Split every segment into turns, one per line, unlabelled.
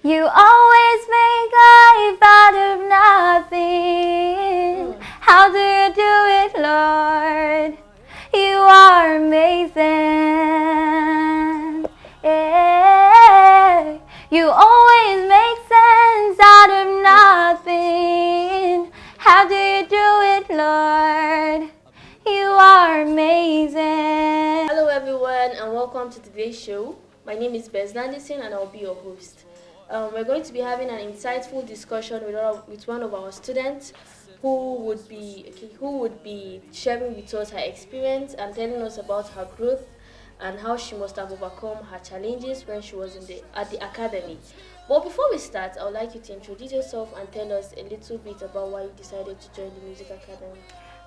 You always make life out of nothing. How do you do it, Lord? You are amazing. Yeah. You always make sense out of nothing. How do you do it, Lord? You are amazing.
Hello everyone and welcome to today's show. My name is Bez Landison and I'll be your host. We're going to be having an insightful discussion with one of our students who would be sharing with us her experience and telling us about her growth and how she must have overcome her challenges when she was at the academy. But before we start, I would like you to introduce yourself and tell us a little bit about why you decided to join the music academy.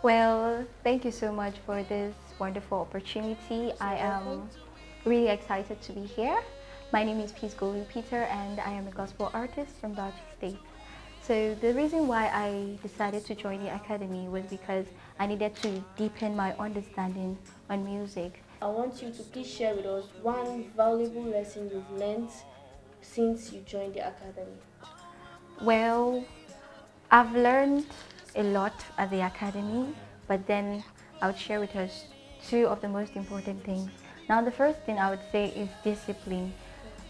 Well, thank you so much for this wonderful opportunity. I am really excited to be here. My name is Peace Golu Peter and I am a gospel artist from Bauchi State. So the reason why I decided to join the academy was because I needed to deepen my understanding on music.
I want you to please share with us one valuable lesson you've learned since you joined the academy.
Well, I've learned a lot at the academy, but then I would share with us two of the most important things. Now, the first thing I would say is discipline.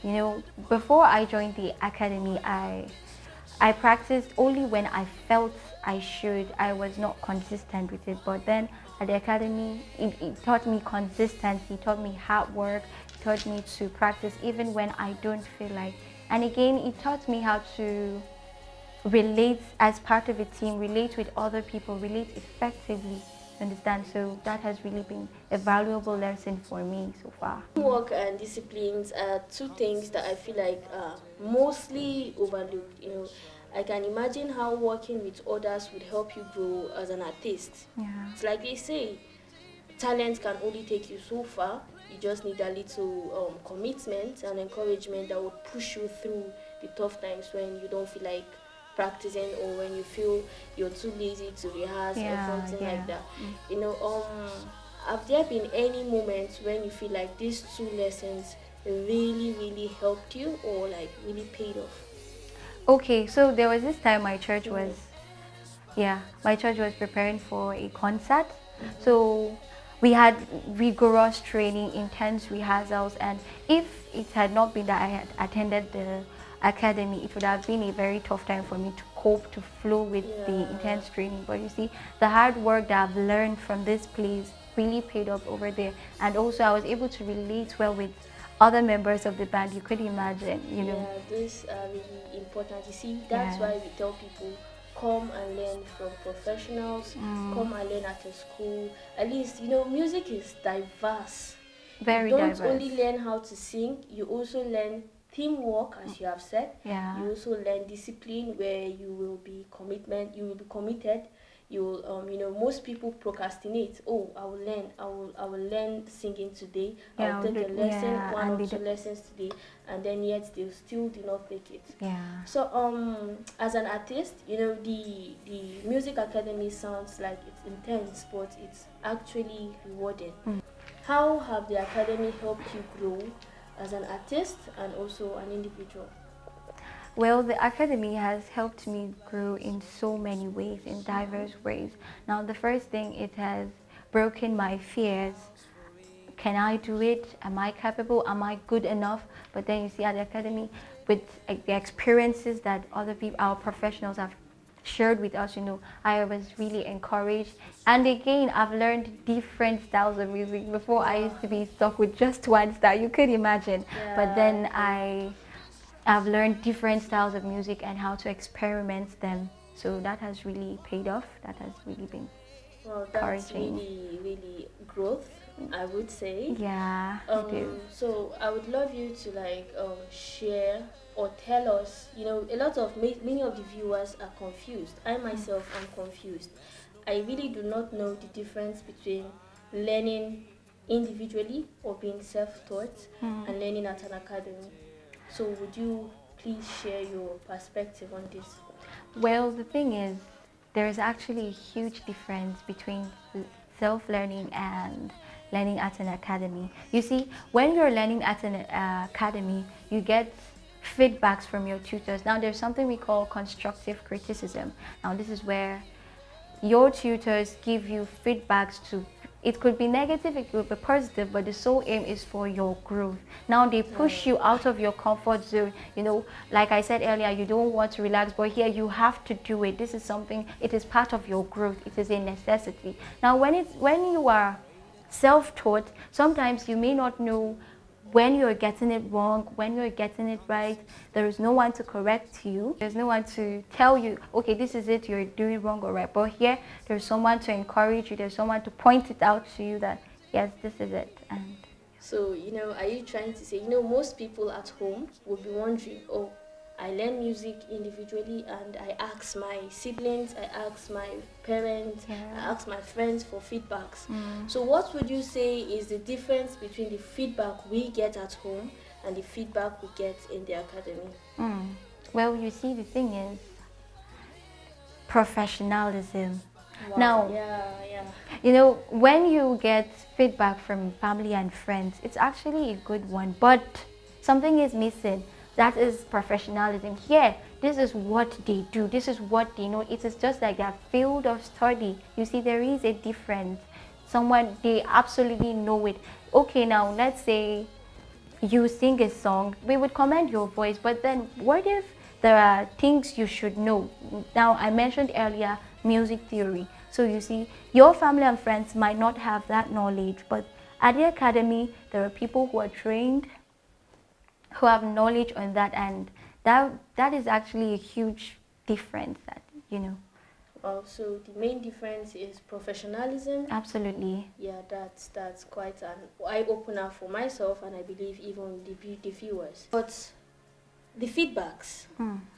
You know, before I joined the academy, I practiced only when I felt I should. I was not consistent with it, but then at the academy, it taught me consistency, it taught me hard work, it taught me to practice even when I don't feel like. And again, it taught me how to relate as part of a team, relate with other people, relate effectively, understand? So that has really been a valuable lesson for me so far.
Teamwork and disciplines are two things that I feel like are mostly overlooked. I can imagine how working with others would help you grow as an artist.
Yeah.
It's like they say, talent can only take you so far. You just need a little commitment and encouragement that would push you through the tough times when you don't feel like practicing or when you feel you're too lazy to rehearse or something like that. Have there been any moments when you feel like these two lessons really helped you or like really paid off?
Okay, so there was this time my church was preparing for a concert. So we had rigorous training, intense rehearsals, and if it had not been that I had attended the academy, it would have been a very tough time for me to cope, to flow with the intense training. But you see, the hard work that I've learned from this place really paid off over there, and also I was able to relate well with other members of the band. You could imagine, you know.
Yeah, these are really important. You see, that's why we tell people come and learn from professionals, come and learn at a school. At least, music is diverse.
Very
You don't
diverse.
only learn how to sing, you also learn teamwork, as you have said.
Yeah.
You also learn discipline where you will be committed. You will most people procrastinate. Oh, I will learn singing today. I'll take a lesson, one or two lessons today, and then yet they still do not make it.
Yeah.
So as an artist, the music academy sounds like it's intense, but it's actually rewarding. How have the academy helped you grow as an artist and also an individual?
Well, the academy has helped me grow in so many ways, in diverse ways. Now, the first thing, it has broken my fears. Can I do it? Am I capable? Am I good enough? But then you see at the academy, with the experiences that other people, our professionals have shared with us, I was really encouraged. And again, I've learned different styles of music. Before, I used to be stuck with just one style, you could imagine. But then I've learned different styles of music and how to experiment them. So that has really paid off. That has really been
that's
encouraging.
really growth, I would say.
Yeah, it is.
So I would love you to share or tell us. A lot of many of the viewers are confused. I myself am confused. I really do not know the difference between learning individually or being self-taught and learning at an academy. So would you please share your perspective on this?
Well, the thing is, there is actually a huge difference between self-learning and learning at an academy. You see, when you're learning at an academy, you get feedbacks from your tutors. Now there's something we call constructive criticism. Now this is where your tutors give you feedbacks to, it could be negative, it could be positive, but the sole aim is for your growth. Now they push you out of your comfort zone. You know, like I said earlier, you don't want to relax, but here you have to do it. This is something, it is part of your growth, it is a necessity. Now when you are self-taught, sometimes you may not know when you're getting it wrong, when you're getting it right. There is no one to correct you. There's no one to tell you, okay, this is it, you're doing wrong or right. But here, there's someone to encourage you. There's someone to point it out to you that, yes, this is it. And
So, are you trying to say, most people at home would be wondering, oh, I learn music individually and I ask my siblings, I ask my parents, I
yeah.
ask my friends for feedbacks. So what would you say is the difference between the feedback we get at home and the feedback we get in the academy?
Well, you see, the thing is professionalism.
Wow.
Now,
Yeah.
when you get feedback from family and friends, it's actually a good one, but something is missing. That is professionalism. Here, this is what they do. This is what they know. It is just like their field of study. You see, there is a difference. Someone, they absolutely know it. Okay, now, let's say you sing a song, we would commend your voice, but then what if there are things you should know? Now, I mentioned earlier music theory. So you see, your family and friends might not have that knowledge, but at the academy, there are people who are trained, who have knowledge on that, and that is actually a huge difference that.
So the main difference is professionalism.
Absolutely.
Yeah, that's quite an eye-opener for myself, and I believe even the viewers. But the feedbacks,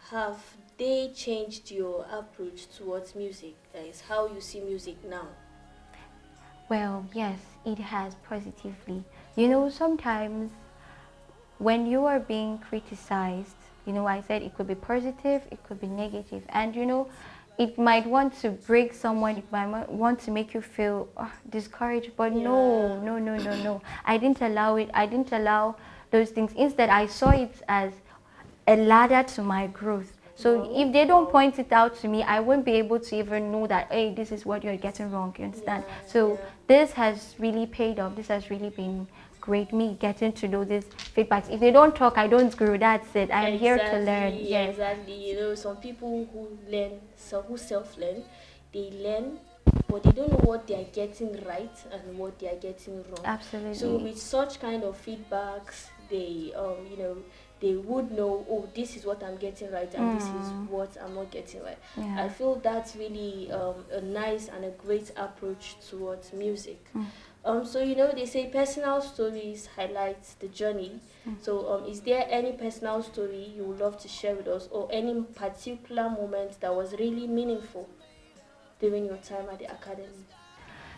have they changed your approach towards music? That is how you see music now.
Well, yes, it has positively. Sometimes when you are being criticized, I said it could be positive, it could be negative, and it might want to break someone, it might want to make you feel discouraged, but no,
Yeah.
no, no, no, no. I didn't allow it. I didn't allow those things. Instead, I saw it as a ladder to my growth. So
Wow.
if they don't point it out to me, I won't be able to even know that, hey, this is what you're getting wrong, you understand?
Yeah,
So
yeah.
this has really paid off. This has really been great, me getting to know these feedbacks. If they don't talk, I don't grow. That's it. I'm here to learn. Yes.
Exactly. Some people who learn, so who self-learn, they learn, but they don't know what they are getting right and what they are getting wrong.
Absolutely.
So with such kind of feedbacks, they would know, oh, this is what I'm getting right and this is what I'm not getting right.
Yeah.
I feel that's really a nice and a great approach towards music. So they say personal stories highlight the journey. So is there any personal story you would love to share with us, or any particular moment that was really meaningful during your time at the academy?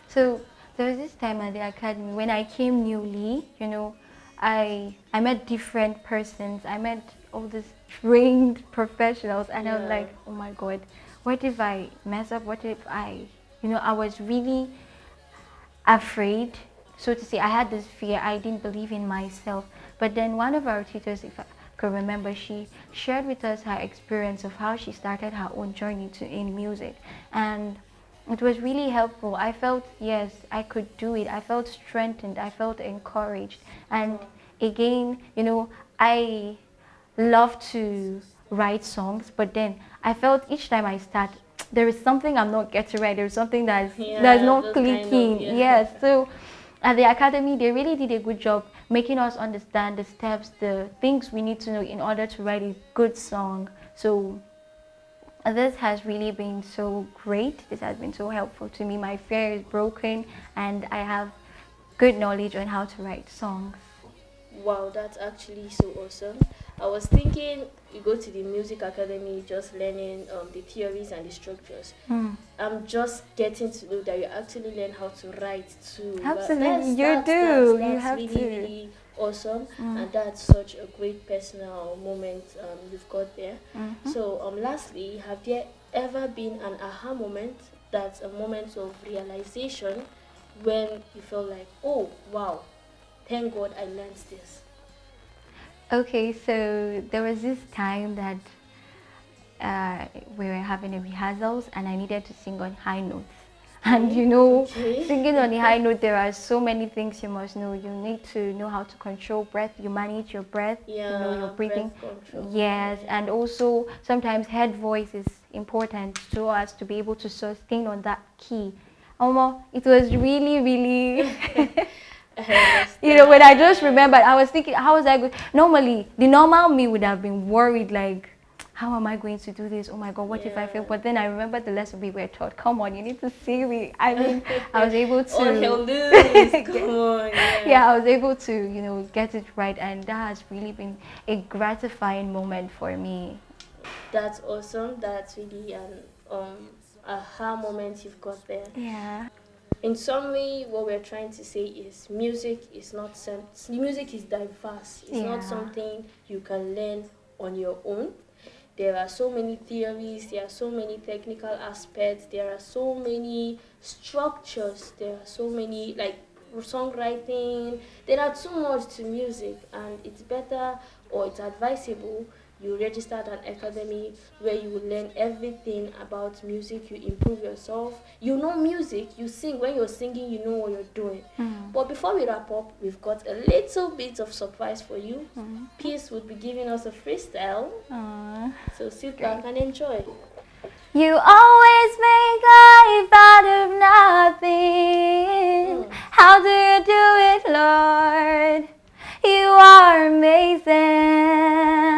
So there was this time at the academy when I came newly, I met different persons. I met all these trained professionals, and I was like, oh my God, what if I mess up? What if I was really afraid, so to say. I had this fear. I didn't believe in myself. But then one of our teachers, if I could remember, she shared with us her experience of how she started her own journey in music, and it was really helpful. I felt, yes, I could do it. I felt strengthened. I felt encouraged. And again, I love to write songs, but then I felt each time I start, there is something I'm not getting right. There's something that's not clicking. Yes. So at the academy, they really did a good job making us understand the steps, the things we need to know in order to write a good song. So this has really been so great. This has been so helpful to me. My fear is broken, and I have good knowledge on how to write songs.
Wow, that's actually so awesome. I was thinking you go to the music academy just learning the theories and the structures. I'm just getting to know that you actually learn how to write too.
Absolutely,
you
do.
That's
You have
really,
to.
really awesome, and that's such a great personal moment you've got there. So, lastly, have there ever been an aha moment? That's a moment of realization when you feel like, oh wow, thank God I learned this.
Okay, so there was this time that we were having a rehearsals and I needed to sing on high notes. And
Okay.
you know,
Okay.
singing on the high note, there are so many things you must know. You need to know how to control breath, you manage your breath, you know, your
Yeah,
breathing.
breath control.
Yes,
Yeah.
and also sometimes head voice is important to us to be able to sustain on that key. It was really, really
I
you know, when I just
understand.
remembered, I was thinking, how was I going? Normally, the normal me would have been worried, like, how am I going to do this? Oh my God, what if I fail?
Yeah.
But then I remembered the lesson we were taught. Come on, you need to see me. I mean, I was able
All hell
to,
loose. Come on, yeah.
yeah, I was able to, you know, get it right, and that has really been a gratifying moment for me.
That's awesome. That's really an aha moment you've got there.
Yeah.
In summary, what we're trying to say is music is diverse. It's not
Yeah.
something you can learn on your own. There are so many theories, there are so many technical aspects, there are so many structures, there are so many like songwriting. There are too much to music, and it's better or it's advisable you register at an academy where you will learn everything about music. You improve yourself, you know music, you sing. When you're singing, you know what you're doing.
Mm.
But before we wrap up, we've got a little bit of surprise for you.
Mm.
Peace would be giving us a freestyle,
Aw,
so sit
great.
back and enjoy.
You always make life out of nothing.
Mm.
How do you do it, Lord? You are amazing.